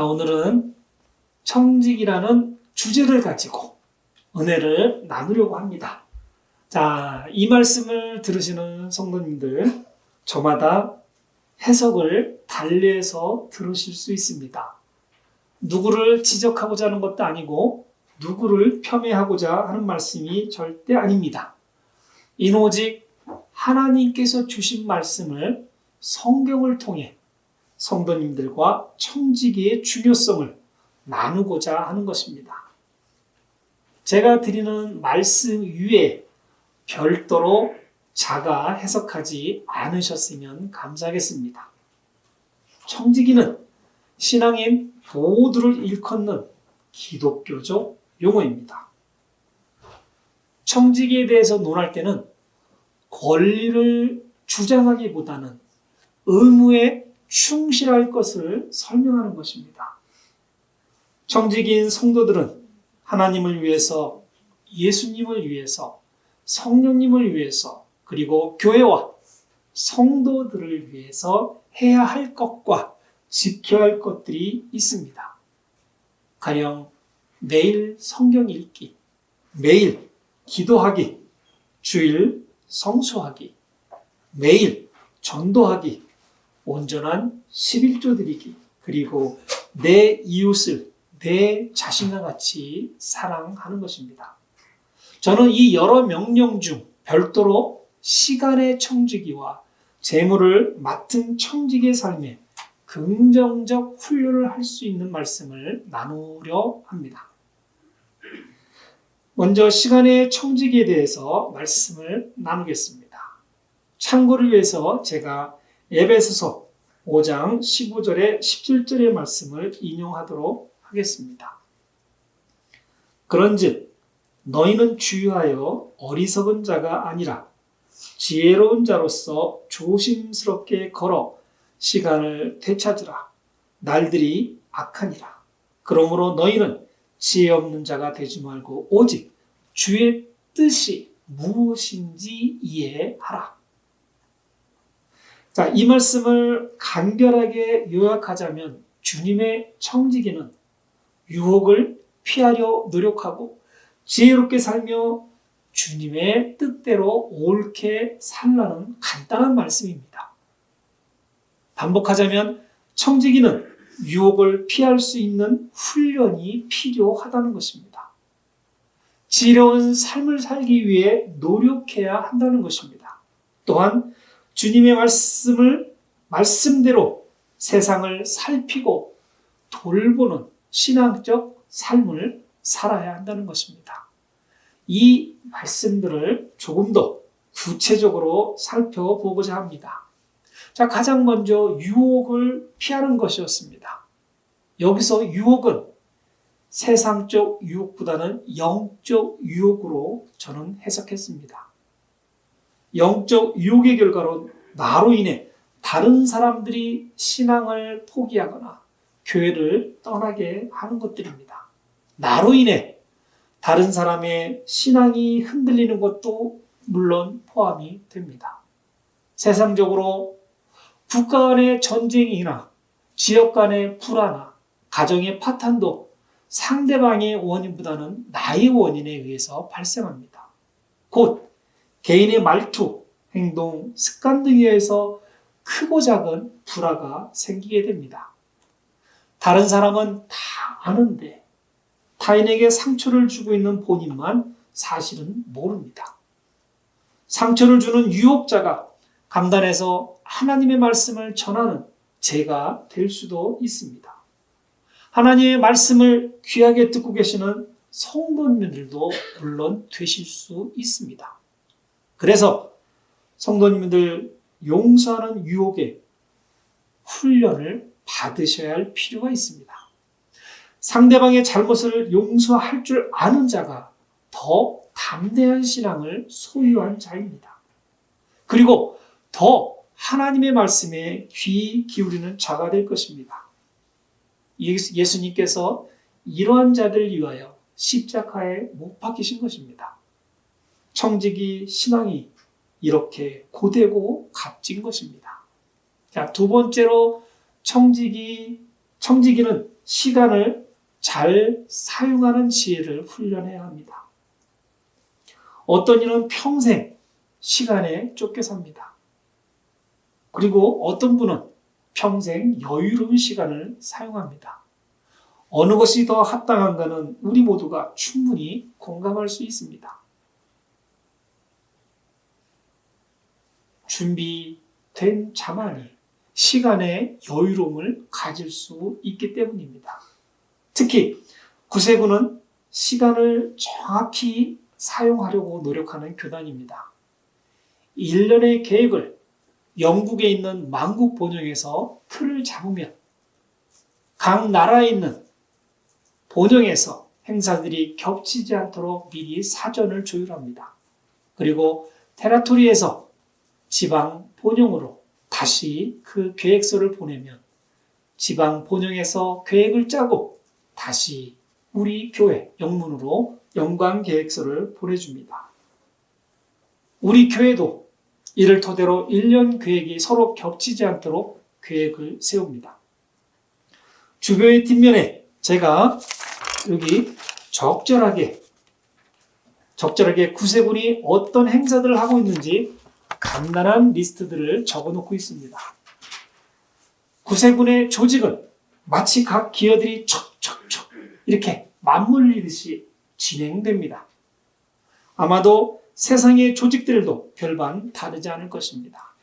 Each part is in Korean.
오늘은 청직이라는 주제를 가지고 은혜를 나누려고 합니다. 자, 이 말씀을 들으시는 성도님들, 저마다 해석을 달리해서 들으실 수 있습니다. 누구를 지적하고자 하는 것도 아니고 누구를 폄훼하고자 하는 말씀이 절대 아닙니다. 이는 오직 하나님께서 주신 말씀을 성경을 통해 성도님들과 청지기의 중요성을 나누고자 하는 것입니다. 제가 드리는 말씀 위에 별도로 자가 해석하지 않으셨으면 감사하겠습니다. 청지기는 신앙인 모두를 일컫는 기독교적 용어입니다. 청지기에 대해서 논할 때는 권리를 주장하기보다는 의무에 충실할 것을 설명하는 것입니다. 청지기인 성도들은 하나님을 위해서, 예수님을 위해서, 성령님을 위해서, 그리고 교회와 성도들을 위해서 해야 할 것과 지켜야 할 것들이 있습니다. 가령 매일 성경 읽기, 매일 기도하기, 주일 성수하기, 매일 전도하기, 온전한 11조 드리기, 그리고 내 이웃을 내 자신과 같이 사랑하는 것입니다. 저는 이 여러 명령 중 별도로 시간의 청지기와 재물을 맡은 청지기의 삶에 긍정적 훈련을 할 수 있는 말씀을 나누려 합니다. 먼저 시간의 청지기에 대해서 말씀을 나누겠습니다. 참고를 위해서 제가 에베소서 5장 15절에 17절의 말씀을 인용하도록 하겠습니다. 그런즉 너희는 주의하여 어리석은 자가 아니라 지혜로운 자로서 조심스럽게 걸어 시간을 되찾으라. 날들이 악하니라. 그러므로 너희는 지혜 없는 자가 되지 말고 오직 주의 뜻이 무엇인지 이해하라. 자, 이 말씀을 간결하게 요약하자면 주님의 청지기는 유혹을 피하려 노력하고 지혜롭게 살며 주님의 뜻대로 옳게 살라는 간단한 말씀입니다. 반복하자면 청지기는 유혹을 피할 수 있는 훈련이 필요하다는 것입니다. 지혜로운 삶을 살기 위해 노력해야 한다는 것입니다. 또한 주님의 말씀대로 세상을 살피고 돌보는 신앙적 삶을 살아야 한다는 것입니다. 이 말씀들을 조금 더 구체적으로 살펴보고자 합니다. 자, 가장 먼저 유혹을 피하는 것이었습니다. 여기서 유혹은 세상적 유혹보다는 영적 유혹으로 저는 해석했습니다. 영적 유혹의 결과로 나로 인해 다른 사람들이 신앙을 포기하거나 교회를 떠나게 하는 것들입니다. 나로 인해 다른 사람의 신앙이 흔들리는 것도 물론 포함이 됩니다. 세상적으로 국가 간의 전쟁이나 지역 간의 불화나 가정의 파탄도 상대방의 원인보다는 나의 원인에 의해서 발생합니다. 곧 개인의 말투, 행동, 습관 등에 의해서 크고 작은 불화가 생기게 됩니다. 다른 사람은 다 아는데 타인에게 상처를 주고 있는 본인만 사실은 모릅니다. 상처를 주는 유혹자가 강단에서 하나님의 말씀을 전하는 제가 될 수도 있습니다. 하나님의 말씀을 귀하게 듣고 계시는 성도님들도 물론 되실 수 있습니다. 그래서 성도님들 용서하는 유혹에 훈련을 받으셔야 할 필요가 있습니다. 상대방의 잘못을 용서할 줄 아는 자가 더 담대한 신앙을 소유한 자입니다. 그리고 더 하나님의 말씀에 귀 기울이는 자가 될 것입니다. 예수님께서 이러한 자들을 위하여 십자가에 못 박히신 것입니다. 청지기 신앙이 이렇게 고되고 값진 것입니다. 자, 두 번째로 청지기 청지기는 시간을 잘 사용하는 지혜를 훈련해야 합니다. 어떤 이는 평생 시간에 쫓겨 삽니다. 그리고 어떤 분은 평생 여유로운 시간을 사용합니다. 어느 것이 더 합당한가는 우리 모두가 충분히 공감할 수 있습니다. 준비된 자만이 시간의 여유로움을 가질 수 있기 때문입니다. 특히 구세군은 시간을 정확히 사용하려고 노력하는 교단입니다. 1년의 계획을 영국에 있는 만국 본영에서 틀을 잡으면 각 나라에 있는 본영에서 행사들이 겹치지 않도록 미리 사전을 조율합니다. 그리고 테라토리에서 지방 본영으로 다시 그 계획서를 보내면 지방 본영에서 계획을 짜고 다시 우리 교회 영문으로 연관 계획서를 보내줍니다. 우리 교회도 이를 토대로 1년 계획이 서로 겹치지 않도록 계획을 세웁니다. 주변의 뒷면에 제가 여기 적절하게 구세군이 어떤 행사들을 하고 있는지 간단한 리스트들을 적어놓고 있습니다. 구세군의 조직은 마치 각 기어들이 척척척 이렇게 맞물리듯이 진행됩니다. 아마도 세상의 조직들도 별반 다르지 않을 것입니다.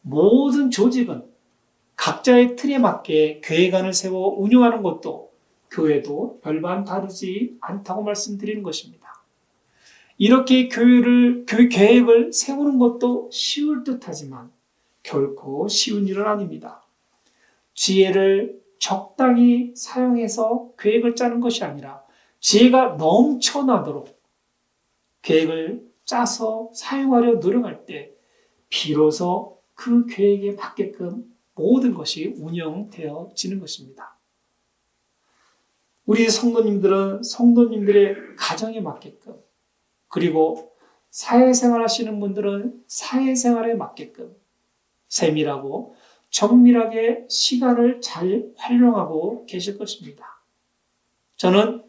모든 조직은 각자의 틀에 맞게 계획안을 세워 운영하는 것도 교회도 별반 다르지 않다고 말씀드리는 것입니다. 이렇게 계획을 세우는 것도 쉬울 듯하지만 결코 쉬운 일은 아닙니다. 지혜를 적당히 사용해서 계획을 짜는 것이 아니라 지혜가 넘쳐나도록 계획을 짜서 사용하려 노력할 때 비로소 그 계획에 맞게끔 모든 것이 운영되어지는 것입니다. 우리 성도님들은 성도님들의 가정에 맞게끔 그리고 사회생활 하시는 분들은 사회생활에 맞게끔 세밀하고 정밀하게 시간을 잘 활용하고 계실 것입니다. 저는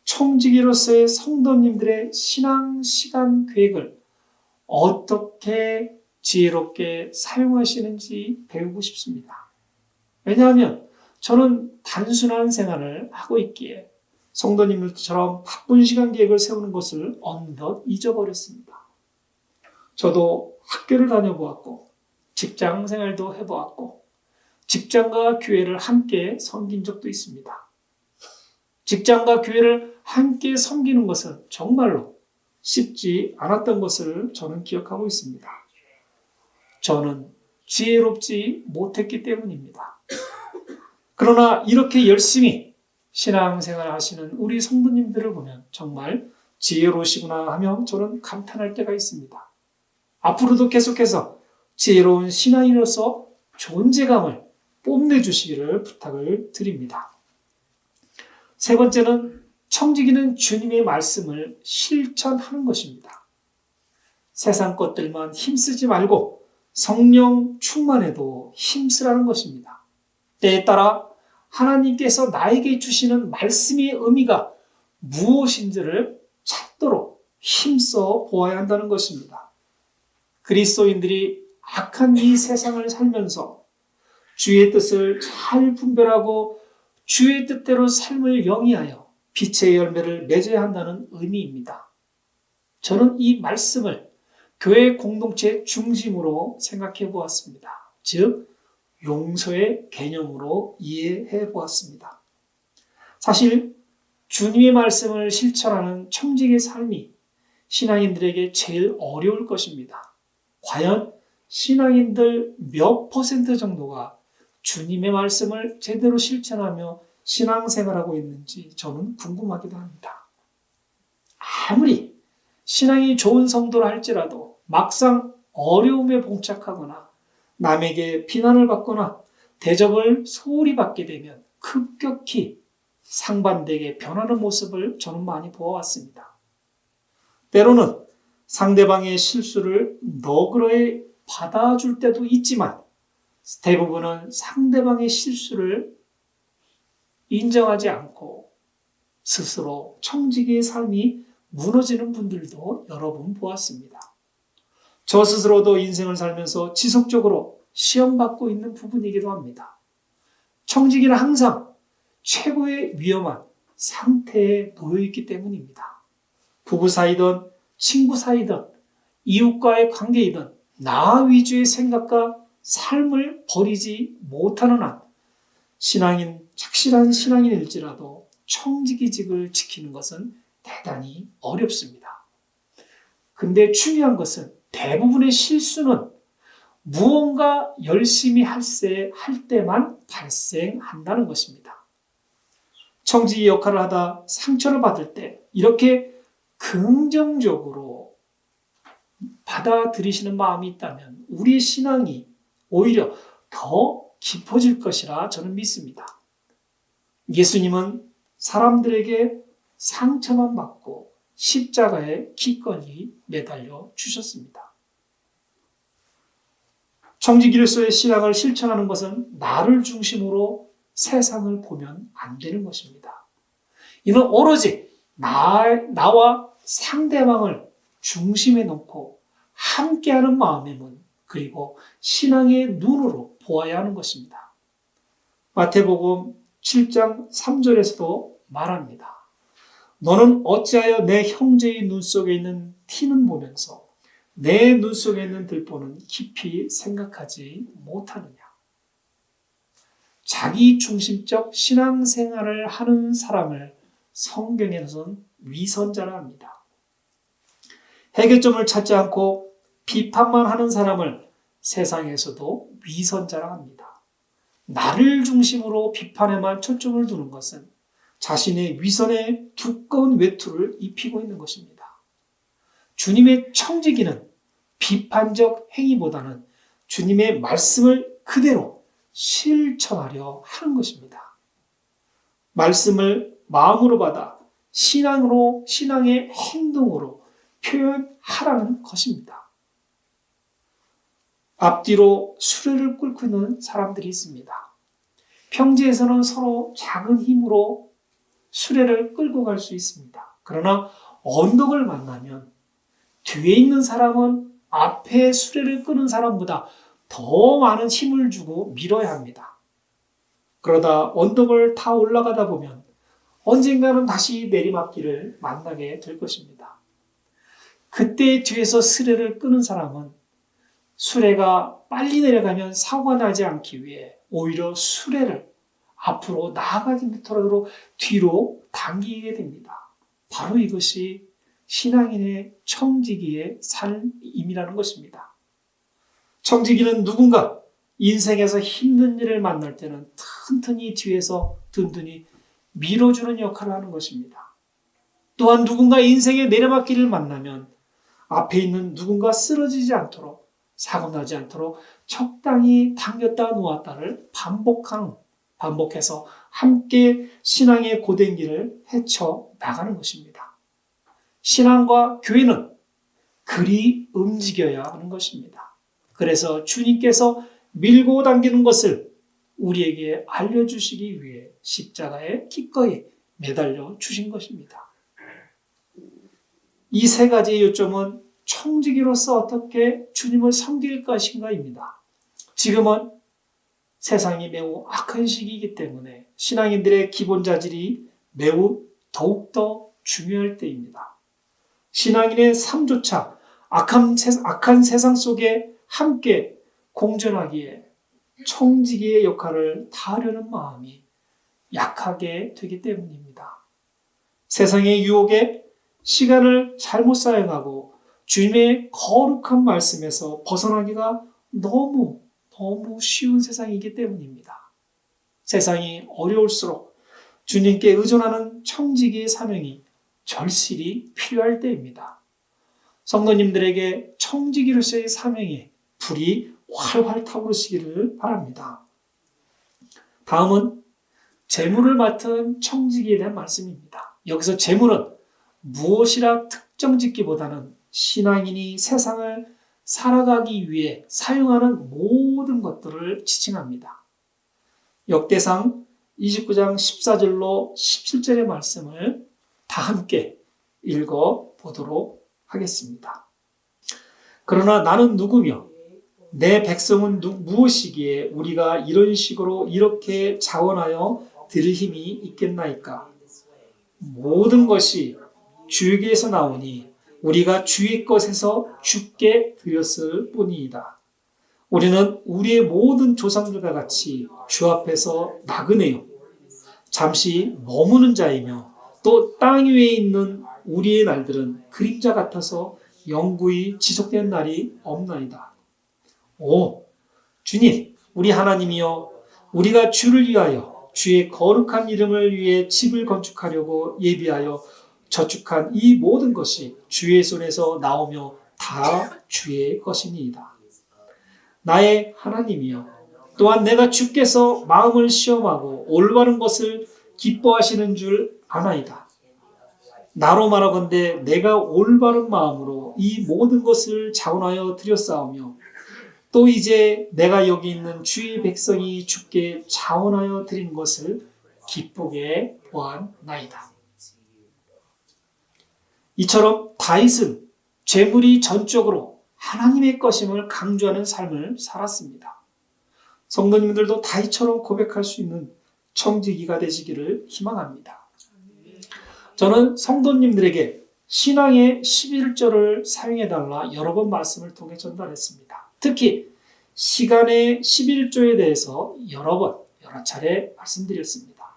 총지기로서의 성도님들의 신앙 시간 계획을 어떻게 지혜롭게 사용하시는지 배우고 싶습니다. 왜냐하면 저는 단순한 생활을 하고 있기에 성도님들처럼 바쁜 시간 계획을 세우는 것을 어느덧 잊어버렸습니다. 저도 학교를 다녀보았고 직장 생활도 해보았고 직장과 교회를 함께 섬긴 적도 있습니다. 직장과 교회를 함께 섬기는 것은 정말로 쉽지 않았던 것을 저는 기억하고 있습니다. 저는 지혜롭지 못했기 때문입니다. 그러나 이렇게 열심히 신앙생활 하시는 우리 성도님들을 보면 정말 지혜로우시구나 하며 저는 감탄할 때가 있습니다. 앞으로도 계속해서 지혜로운 신앙인으로서 존재감을 뽐내주시기를 부탁을 드립니다. 세 번째는 청지기는 주님의 말씀을 실천하는 것입니다. 세상 것들만 힘쓰지 말고 성령 충만에도 힘쓰라는 것입니다. 때에 따라 하나님께서 나에게 주시는 말씀의 의미가 무엇인지를 찾도록 힘써 보아야 한다는 것입니다. 그리스도인들이 악한 이 세상을 살면서 주의 뜻을 잘 분별하고 주의 뜻대로 삶을 영위하여 빛의 열매를 맺어야 한다는 의미입니다. 저는 이 말씀을 교회 공동체 중심으로 생각해 보았습니다. 즉, 용서의 개념으로 이해해 보았습니다. 사실 주님의 말씀을 실천하는 청지기의 삶이 신앙인들에게 제일 어려울 것입니다. 과연 신앙인들 몇 퍼센트 정도가 주님의 말씀을 제대로 실천하며 신앙생활하고 있는지 저는 궁금하기도 합니다. 아무리 신앙이 좋은 성도라 할지라도 막상 어려움에 봉착하거나 남에게 비난을 받거나 대접을 소홀히 받게 되면 급격히 상반되게 변하는 모습을 저는 많이 보아왔습니다. 때로는 상대방의 실수를 너그러이 받아줄 때도 있지만 대부분은 상대방의 실수를 인정하지 않고 스스로 청지기의 삶이 무너지는 분들도 여러 번 보았습니다. 저 스스로도 인생을 살면서 지속적으로 시험받고 있는 부분이기도 합니다. 청지기는 항상 최고의 위험한 상태에 놓여 있기 때문입니다. 부부 사이든 친구 사이든 이웃과의 관계이든 나 위주의 생각과 삶을 버리지 못하는 한 착실한 신앙인일지라도 청지기직을 지키는 것은 대단히 어렵습니다. 근데 중요한 것은 대부분의 실수는 무언가 열심히 할 때만 발생한다는 것입니다. 청지기 역할을 하다 상처를 받을 때 이렇게 긍정적으로 받아들이시는 마음이 있다면 우리의 신앙이 오히려 더 깊어질 것이라 저는 믿습니다. 예수님은 사람들에게 상처만 받고 십자가에 기꺼이 매달려 주셨습니다. 청지기로서의 신앙을 실천하는 것은 나를 중심으로 세상을 보면 안 되는 것입니다. 이는 오로지 나와 상대방을 중심에 놓고 함께하는 마음의 문, 그리고 신앙의 눈으로 보아야 하는 것입니다. 마태복음 7장 3절에서도 말합니다. 너는 어찌하여 내 형제의 눈 속에 있는 티는 보면서 내 눈 속에 있는 들보는 깊이 생각하지 못하느냐. 자기 중심적 신앙생활을 하는 사람을 성경에서는 위선자라 합니다. 해결점을 찾지 않고 비판만 하는 사람을 세상에서도 위선자라 합니다. 나를 중심으로 비판에만 초점을 두는 것은 자신의 위선에 두꺼운 외투를 입히고 있는 것입니다. 주님의 청지기는 비판적 행위보다는 주님의 말씀을 그대로 실천하려 하는 것입니다. 말씀을 마음으로 받아 신앙의 행동으로 표현하라는 것입니다. 앞뒤로 수레를 끌고 있는 사람들이 있습니다. 평지에서는 서로 작은 힘으로 수레를 끌고 갈 수 있습니다. 그러나 언덕을 만나면 뒤에 있는 사람은 앞에 수레를 끄는 사람보다 더 많은 힘을 주고 밀어야 합니다. 그러다 언덕을 다 올라가다 보면 언젠가는 다시 내리막길을 만나게 될 것입니다. 그때 뒤에서 수레를 끄는 사람은 수레가 빨리 내려가면 사고가 나지 않기 위해 오히려 수레를 앞으로 나아가지 못하도록 뒤로 당기게 됩니다. 바로 이것이 신앙인의 청지기의 삶임이라는 것입니다. 청지기는 누군가 인생에서 힘든 일을 만날 때는 튼튼히 뒤에서 든든히 밀어주는 역할을 하는 것입니다. 또한 누군가 인생의 내리막길을 만나면 앞에 있는 누군가 쓰러지지 않도록 사고 나지 않도록 적당히 당겼다 놓았다를 반복해서 함께 신앙의 고된 길을 헤쳐 나가는 것입니다. 신앙과 교회는 그리 움직여야 하는 것입니다. 그래서 주님께서 밀고 당기는 것을 우리에게 알려주시기 위해 십자가에 기꺼이 매달려 주신 것입니다. 이 세 가지의 요점은 청지기로서 어떻게 주님을 섬길 것인가입니다. 지금은 세상이 매우 악한 시기이기 때문에 신앙인들의 기본 자질이 매우 더욱더 중요할 때입니다. 신앙인의 삶조차 악한 세상 속에 함께 공존하기에 청지기의 역할을 다하려는 마음이 약하게 되기 때문입니다. 세상의 유혹에 시간을 잘못 사용하고 주님의 거룩한 말씀에서 벗어나기가 너무 쉬운 세상이기 때문입니다. 세상이 어려울수록 주님께 의존하는 청지기의 사명이 절실히 필요할 때입니다. 성도님들에게 청지기로서의 사명이 불이 활활 타오르시기를 바랍니다. 다음은 재물을 맡은 청지기에 대한 말씀입니다. 여기서 재물은 무엇이라 특정짓기보다는 신앙인이 세상을 살아가기 위해 사용하는 모든 것들을 지칭합니다. 역대상 29장 14절로 17절의 말씀을 다 함께 읽어보도록 하겠습니다. 그러나 나는 누구며 내 백성은 무엇이기에 우리가 이런 식으로 이렇게 자원하여 드릴 힘이 있겠나이까? 모든 것이 주에게서 나오니 우리가 주의 것에서 주께 드렸을 뿐이다. 우리는 우리의 모든 조상들과 같이 주 앞에서 나그네요. 잠시 머무는 자이며 또 땅 위에 있는 우리의 날들은 그림자 같아서 영구히 지속되는 날이 없나이다. 오, 주님, 우리 하나님이여, 우리가 주를 위하여 주의 거룩한 이름을 위해 집을 건축하려고 예비하여 저축한 이 모든 것이 주의 손에서 나오며 다 주의 것이니이다. 나의 하나님이여, 또한 내가 주께서 마음을 시험하고 올바른 것을 기뻐하시는 줄 아나이다. 나로 말하건대 내가 올바른 마음으로 이 모든 것을 자원하여 드렸사오며 또 이제 내가 여기 있는 주의 백성이 주께 자원하여 드린 것을 기쁘게 보았나이다. 이처럼 다윗은 재물이 전적으로 하나님의 것임을 강조하는 삶을 살았습니다. 성도님들도 다윗처럼 고백할 수 있는 청지기가 되시기를 희망합니다. 저는 성도님들에게 신앙의 11조를 사용해달라 여러 번 말씀을 통해 전달했습니다. 특히 시간의 11조에 대해서 여러 차례 말씀드렸습니다.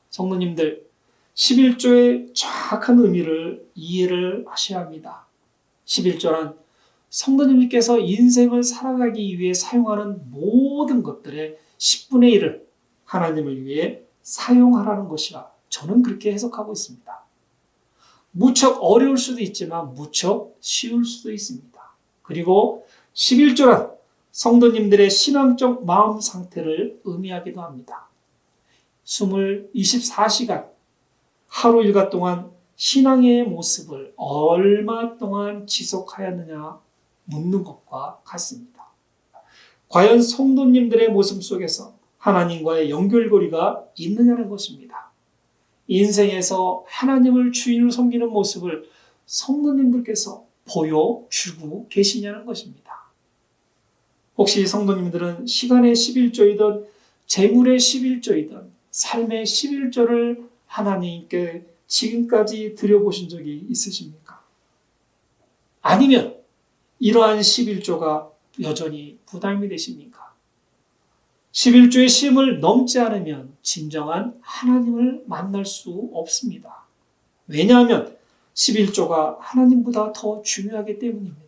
성도님들, 11조의 정확한 의미를 이해를 하셔야 합니다. 11조란 성도님께서 인생을 살아가기 위해 사용하는 모든 것들의 10분의 1을 하나님을 위해 사용하라는 것이라 저는 그렇게 해석하고 있습니다. 무척 어려울 수도 있지만 무척 쉬울 수도 있습니다. 그리고 11조란 성도님들의 신앙적 마음 상태를 의미하기도 합니다. 24시간 하루 일과 동안 신앙의 모습을 얼마 동안 지속하였느냐 묻는 것과 같습니다. 과연 성도님들의 모습 속에서 하나님과의 연결고리가 있느냐는 것입니다. 인생에서 하나님을 주인으로 섬기는 모습을 성도님들께서 보여주고 계시냐는 것입니다. 혹시 성도님들은 시간의 11조이든 재물의 11조이든 삶의 11조를 하나님께 지금까지 드려보신 적이 있으십니까? 아니면 이러한 11조가 여전히 부담이 되십니까? 11조의 심을 넘지 않으면 진정한 하나님을 만날 수 없습니다. 왜냐하면 11조가 하나님보다 더 중요하기 때문입니다.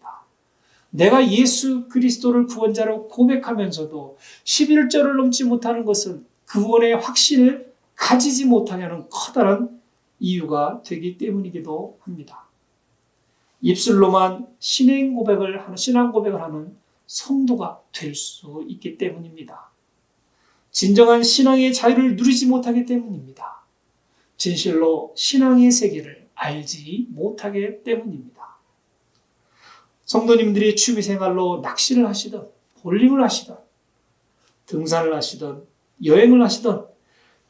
내가 예수 그리스도를 구원자로 고백하면서도 11조를 넘지 못하는 것은 구원의 확신을 가지지 못하냐는 커다란 이유가 되기 때문이기도 합니다. 입술로만 신앙 고백을 하는 성도가 될 수 있기 때문입니다. 진정한 신앙의 자유를 누리지 못하기 때문입니다. 진실로 신앙의 세계를 알지 못하기 때문입니다. 성도님들이 취미생활로 낚시를 하시든 볼링을 하시든 등산을 하시든 여행을 하시든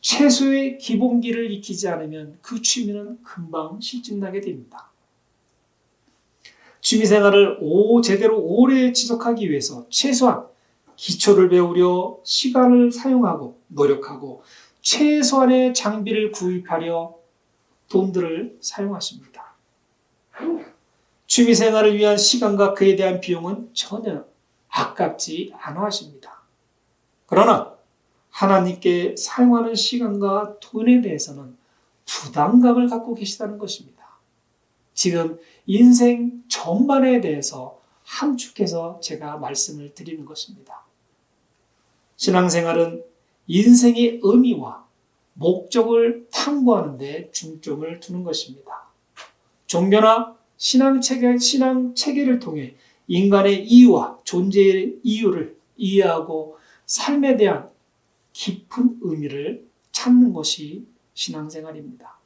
최소의 기본기를 익히지 않으면 그 취미는 금방 실증나게 됩니다. 취미생활을 제대로 오래 지속하기 위해서 최소한 기초를 배우려 시간을 사용하고 노력하고 최소한의 장비를 구입하려 돈들을 사용하십니다. 취미생활을 위한 시간과 그에 대한 비용은 전혀 아깝지 않아 하십니다. 그러나 하나님께 사용하는 시간과 돈에 대해서는 부담감을 갖고 계시다는 것입니다. 지금 인생 전반에 대해서 함축해서 제가 말씀을 드리는 것입니다. 신앙생활은 인생의 의미와 목적을 탐구하는 데 중점을 두는 것입니다. 종교나 신앙 체계를 통해 인간의 이유와 존재의 이유를 이해하고 삶에 대한 깊은 의미를 찾는 것이 신앙생활입니다.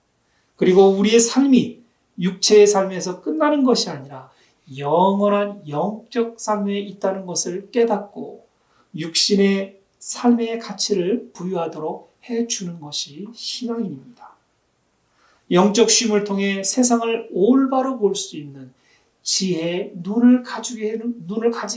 그리고 우리의 삶이 육체의 삶에서 끝나는 것이 아니라 영원한 영적 삶에 있다는 것을 깨닫고 육신의 삶의 가치를 부여하도록 해주는 것이 신앙인입니다. 영적 쉼을 통해 세상을 올바로 볼 수 있는 지혜의 눈을 가지게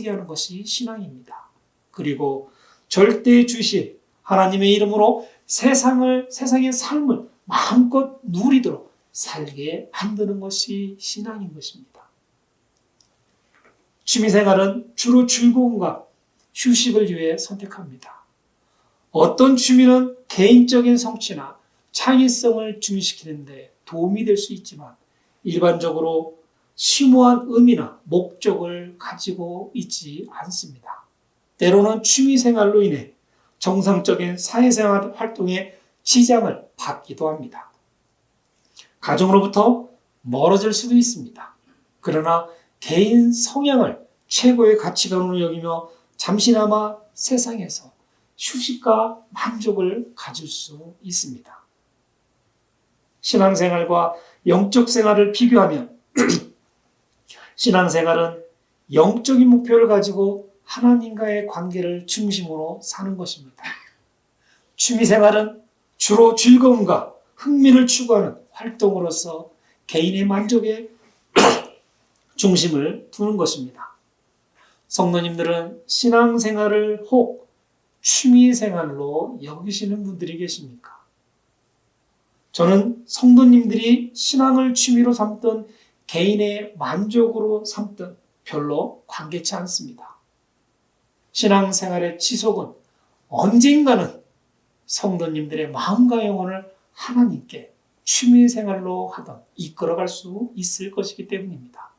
하는 것이 신앙입니다. 그리고 절대 주신 하나님의 이름으로 세상의 삶을 마음껏 누리도록 살게 만드는 것이 신앙인 것입니다. 취미생활은 주로 즐거움과 휴식을 위해 선택합니다. 어떤 취미는 개인적인 성취나 창의성을 증식시키는 데 도움이 될 수 있지만 일반적으로 심오한 의미나 목적을 가지고 있지 않습니다. 때로는 취미생활로 인해 정상적인 사회생활 활동에 지장을 받기도 합니다. 가정으로부터 멀어질 수도 있습니다. 그러나 개인 성향을 최고의 가치관으로 여기며 잠시나마 세상에서 휴식과 만족을 가질 수 있습니다. 신앙생활과 영적 생활을 비교하면 신앙생활은 영적인 목표를 가지고 하나님과의 관계를 중심으로 사는 것입니다. 취미생활은 주로 즐거움과 흥미를 추구하는 활동으로서 개인의 만족에 중심을 두는 것입니다. 성도님들은 신앙생활을 혹 취미생활로 여기시는 분들이 계십니까? 저는 성도님들이 신앙을 취미로 삼든 개인의 만족으로 삼든 별로 관계치 않습니다. 신앙생활의 지속은 언젠가는 성도님들의 마음과 영혼을 하나님께 취미생활로 하던 이끌어갈 수 있을 것이기 때문입니다.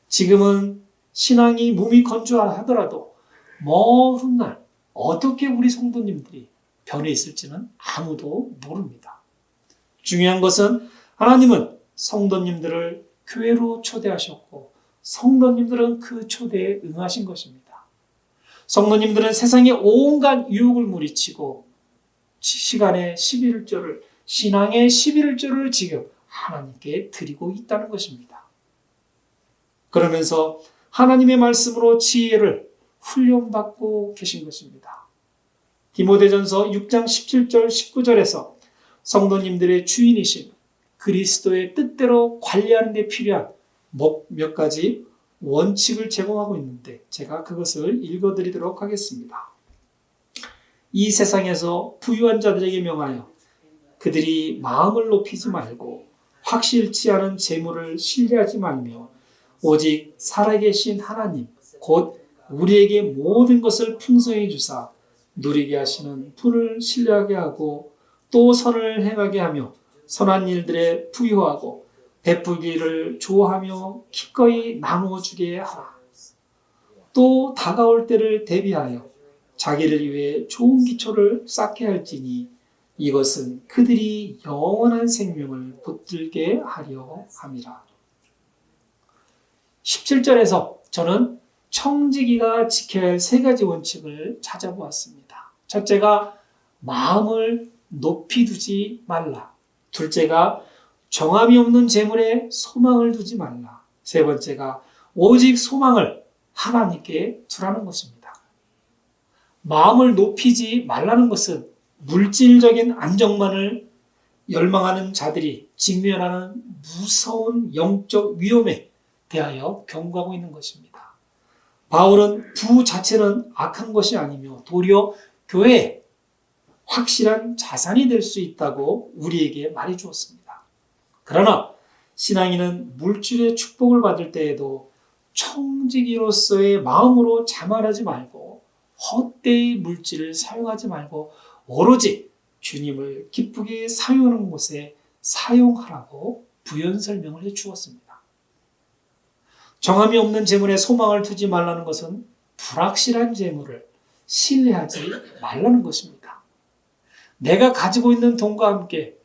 지금은 신앙이 몸이 건조하더라도 먼 훗날 어떻게 우리 성도님들이 변해 있을지는 아무도 모릅니다. 중요한 것은 하나님은 성도님들을 교회로 초대하셨고 성도님들은 그 초대에 응하신 것입니다. 성도님들은 세상의 온갖 유혹을 물리치고 시간의 11조를 신앙의 11조를 지금 하나님께 드리고 있다는 것입니다. 그러면서 하나님의 말씀으로 지혜를 훈련받고 계신 것입니다. 디모데전서 6장 17절 19절에서 성도님들의 주인이신 그리스도의 뜻대로 관리하는 데 필요한 몇 가지 원칙을 제공하고 있는데 제가 그것을 읽어드리도록 하겠습니다. 이 세상에서 부유한 자들에게 명하여 그들이 마음을 높이지 말고 확실치 않은 재물을 신뢰하지 말며 오직 살아계신 하나님 곧 우리에게 모든 것을 풍성히 주사 누리게 하시는 분을 신뢰하게 하고 또 선을 행하게 하며 선한 일들에 부유하고 베풀기를 좋아하며 기꺼이 나누어주게 하라. 또 다가올 때를 대비하여 자기를 위해 좋은 기초를 쌓게 할지니 이것은 그들이 영원한 생명을 붙들게 하려 함이라. 17절에서 저는 청지기가 지켜야 할 3가지 원칙을 찾아보았습니다. 첫째가 마음을 높이 두지 말라. 둘째가 정함이 없는 재물에 소망을 두지 말라. 세 번째가 오직 소망을 하나님께 두라는 것입니다. 마음을 높이지 말라는 것은 물질적인 안정만을 열망하는 자들이 직면하는 무서운 영적 위험에 대하여 경고하고 있는 것입니다. 바울은 부 자체는 악한 것이 아니며 도리어 교회에 확실한 자산이 될 수 있다고 우리에게 말해 주었습니다. 그러나 신앙인은 물질의 축복을 받을 때에도 청지기로서의 마음으로 자만하지 말고 헛되이 물질을 사용하지 말고 오로지 주님을 기쁘게 사용하는 곳에 사용하라고 부연 설명을 해 주었습니다. 정함이 없는 재물에 소망을 두지 말라는 것은 불확실한 재물을 신뢰하지 말라는 것입니다. 내가 가지고 있는 돈과 함께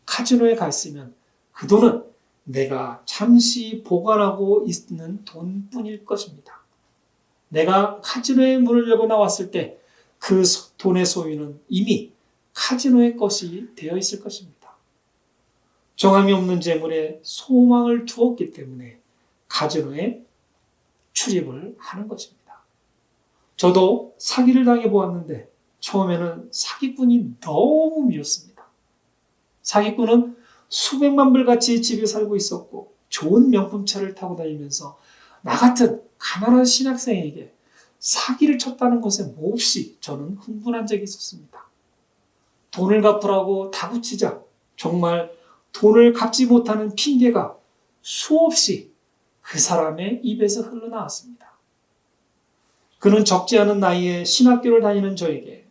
카지노에 가 있으면 그 돈은 내가 잠시 보관하고 있는 돈뿐일 것입니다. 내가 카지노의 문을 열고 나왔을 때 그 돈의 소유는 이미 카지노의 것이 되어 있을 것입니다. 정함이 없는 재물에 소망을 두었기 때문에 카지노에 출입을 하는 것입니다. 저도 사기를 당해 보았는데 처음에는 사기꾼이 너무 미웠습니다. 사기꾼은 수백만 불같이 집에 살고 있었고 좋은 명품차를 타고 다니면서 나 같은 가난한 신학생에게 사기를 쳤다는 것에 몹시 저는 흥분한 적이 있었습니다. 돈을 갚으라고 다구치자 정말 돈을 갚지 못하는 핑계가 수없이 그 사람의 입에서 흘러나왔습니다. 그는 적지 않은 나이에 신학교를 다니는 저에게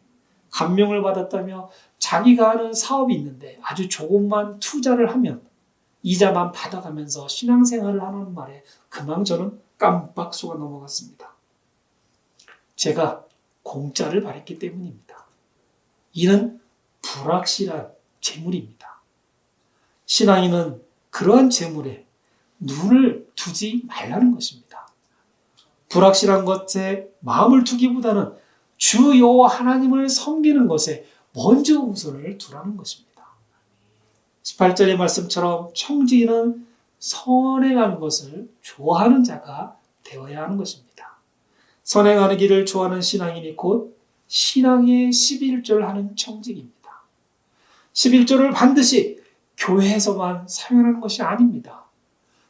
감명을 받았다며 자기가 하는 사업이 있는데 아주 조금만 투자를 하면 이자만 받아가면서 신앙생활을 하는 말에 그만 저는 깜빡 속아 넘어갔습니다. 제가 공짜를 바랬기 때문입니다. 이는 불확실한 재물입니다. 신앙인은 그러한 재물에 눈을 두지 말라는 것입니다. 불확실한 것에 마음을 두기보다는 주 여호와 하나님을 섬기는 것에 먼저 우선을 두라는 것입니다. 18절의 말씀처럼 청지기는 선행하는 것을 좋아하는 자가 되어야 하는 것입니다. 선행하는 길을 좋아하는 신앙인이 곧 신앙의 11조를 하는 청지기입니다. 11조를 반드시 교회에서만 사용하는 것이 아닙니다.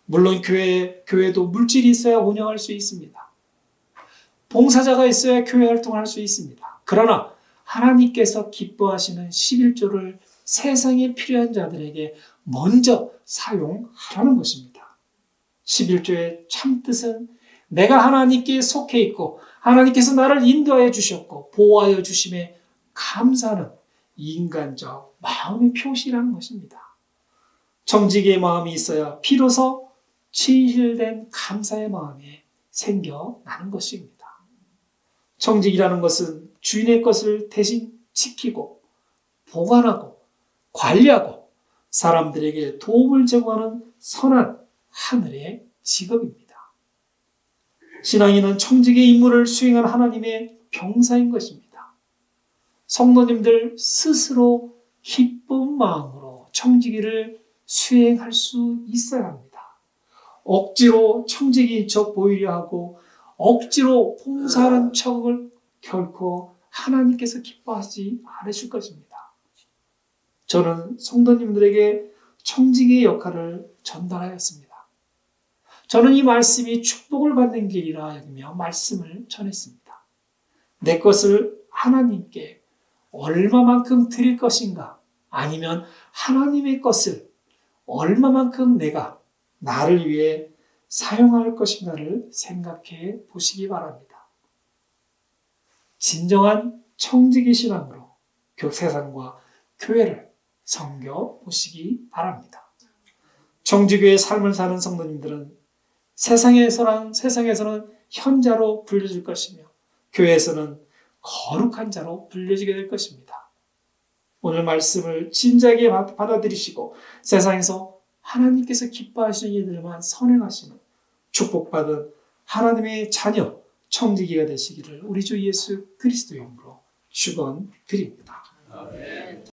물론 교회도 물질이 있어야 운영할 수 있습니다. 봉사자가 있어야 교회 활동을 할 수 있습니다. 그러나 하나님께서 기뻐하시는 11조를 세상에 필요한 자들에게 먼저 사용하라는 것입니다. 11조의 참뜻은 내가 하나님께 속해 있고 하나님께서 나를 인도하여 주셨고 보호하여 주심에 감사하는 인간적 마음의 표시라는 것입니다. 청지기의 마음이 있어야 비로소 진실된 감사의 마음이 생겨나는 것입니다. 청지기라는 것은 주인의 것을 대신 지키고 보관하고 관리하고 사람들에게 도움을 제공하는 선한 하늘의 직업입니다. 신앙인은 청지기의 임무를 수행한 하나님의 병사인 것입니다. 성도님들 스스로 기쁜 마음으로 청지기를 수행할 수 있어야 합니다. 억지로 청지기인 척 보이려 하고 억지로 봉사하는 척을 결코 하나님께서 기뻐하지 않으실 것입니다. 저는 성도님들에게 청지기의 역할을 전달하였습니다. 저는 이 말씀이 축복을 받는 길이라 여기며 말씀을 전했습니다. 내 것을 하나님께 얼마만큼 드릴 것인가 아니면 하나님의 것을 얼마만큼 내가 나를 위해 사용할 것인가를 생각해 보시기 바랍니다. 진정한 청지기 신앙으로 세상과 교회를 섬겨 보시기 바랍니다. 청지교의 삶을 사는 성도님들은 세상에서는 현자로 불려질 것이며 교회에서는 거룩한 자로 불려지게 될 것입니다. 오늘 말씀을 진지하게 받아들이시고 세상에서 하나님께서 기뻐하시는 일들만 선행하시는 축복받은 하나님의 자녀 청지기가 되시기를 우리 주 예수 그리스도의 이름으로 축원드립니다. 아멘.